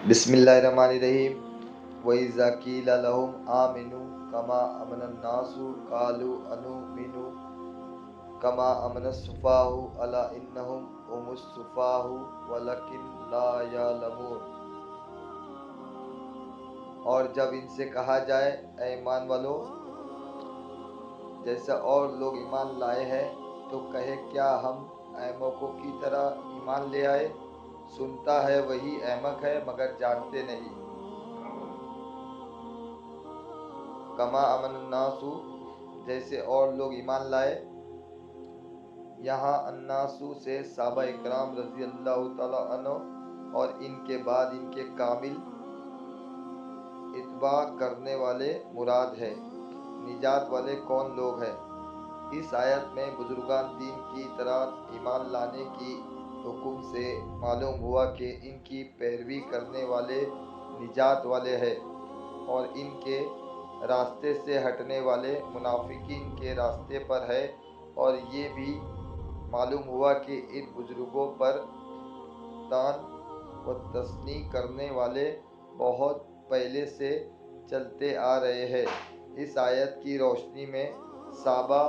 بسم اللہ الرحمن الرحیم وَإِذَا قِيلَ لَهُمْ آمِنُوا كَمَا آمَنَ النَّاسُ قَالُوا أَنُؤْمِنُ كَمَا آمَنَ السُّفَهَاءُ أَلَا إِنَّهُمْ هُمُ السُّفَهَاءُ وَلَكِنْ لَا يَعْلَمُونَ۔ اور جب ان سے کہا جائے اے ایمان والو جیسا اور لوگ ایمان لائے ہیں تو کہے کیا ہم احمقوں کی طرح ایمان لے آئے؟ سنتا ہے وہی احمق ہے مگر جانتے نہیں۔ کما امن الناس جیسے اور لوگ ایمان لائے، یہاں الناس سے صحابہ اکرام رضی اللہ تعالی عنہ اور ان کے بعد ان کے کامل اتباع کرنے والے مراد ہے۔ نجات والے کون لوگ ہیں؟ اس آیت میں بزرگان دین کی طرح ایمان لانے کی حکم سے معلوم ہوا کہ ان کی پیروی کرنے والے نجات والے ہیں، اور ان کے راستے سے ہٹنے والے منافقین کے راستے پر ہے۔ اور یہ بھی معلوم ہوا کہ ان بزرگوں پر طعن و تشنیع کرنے والے بہت پہلے سے چلتے آ رہے ہیں۔ اس آیت کی روشنی میں صحابہ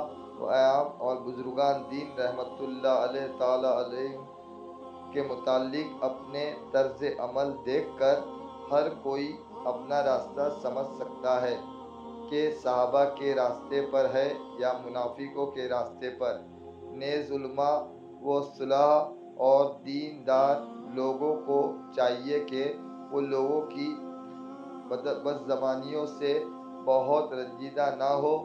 اعظام اور بزرگان دین رحمت اللہ علیہ تعالی علیہ کے متعلق اپنے طرز عمل دیکھ کر ہر کوئی اپنا راستہ سمجھ سکتا ہے کہ صحابہ کے راستے پر ہے یا منافقوں کے راستے پر۔ نیز علماء و صلاح اور دیندار لوگوں کو چاہیے کہ وہ لوگوں کی بدزبانیوں سے بہت رنجیدہ نہ ہو،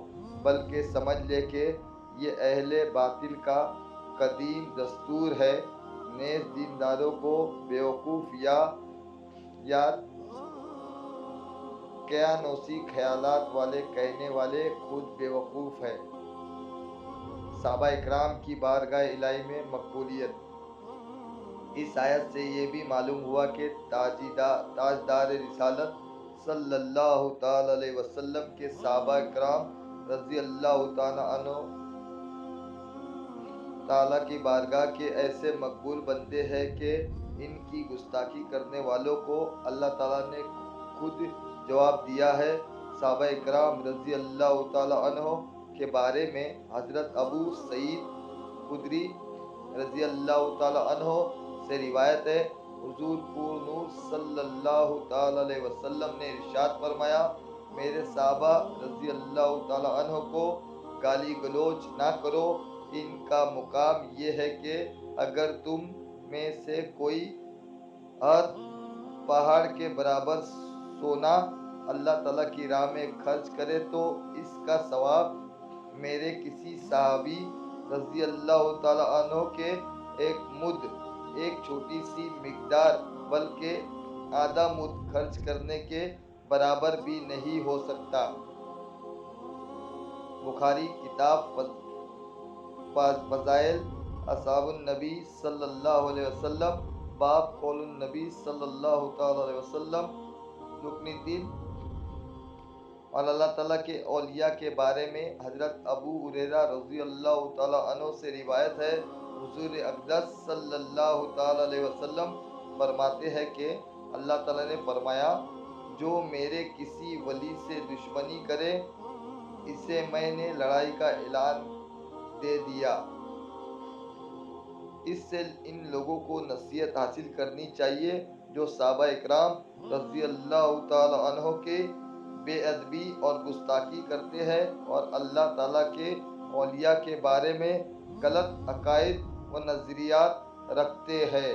بلکہ سمجھ لے کہ یہ اہل باطل کا قدیم دستور ہے۔ نیز دینداروں کو بیوقوف یا قیانوسی خیالات والے کہنے والے خود بیوقوف ہیں۔ صحابہ اکرام کی بارگاہ الہی میں مقبولیت۔ اس آیت سے یہ بھی معلوم ہوا کہ تاجدار رسالت صلی اللہ تعالی علیہ وسلم کے صحابہ اکرام رضی اللہ تعالی کی بارگاہ کے ایسے مقبول بندے ہیں کہ ان کی گستاخی کرنے والوں کو اللہ تعالی نے خود جواب دیا ہے۔ صحابہ اکرام رضی اللہ تعالی عنہ کے بارے میں حضرت ابو سعید خدری رضی اللہ تعالی عنہ سے روایت ہے، حضور پور نور صلی اللہ تعالی علیہ وسلم نے ارشاد فرمایا، میرے صحابہ رضی اللہ تعالی عنہ کو گالی گلوچ نہ کرو، ان کا مقام یہ ہے کہ اگر تم میں سے کوئی احد پہاڑ کے برابر سونا اللہ تعالیٰ کی راہ میں خرچ کرے تو اس کا ثواب میرے کسی صحابی رضی اللہ تعالی عنہ کے ایک مد، ایک چھوٹی سی مقدار بلکہ آدھا مد خرچ کرنے کے برابر بھی نہیں ہو سکتا۔ بخاری کتاب فضائل اصحاب النبی صلی اللہ علیہ وسلم، باب قول النبی صلی اللہ تعالی علیہ وسلم، رکن دین اور اللہ تعالیٰ کے اولیاء کے بارے میں حضرت ابو ہریرہ رضی اللہ تعالی عنہ سے روایت ہے، حضور اقدس صلی اللہ تعالی علیہ وسلم فرماتے ہیں کہ اللہ تعالیٰ نے فرمایا، جو میرے کسی ولی سے دشمنی کرے اسے میں نے لڑائی کا اعلان دے دیا۔ اس سے ان لوگوں کو نصیحت حاصل کرنی چاہیے جو صحابہ اکرام رضی اللہ تعالی عنہ کے بے ادبی اور گستاخی کرتے ہیں اور اللہ تعالیٰ کے اولیاء کے بارے میں غلط عقائد و نظریات رکھتے ہیں۔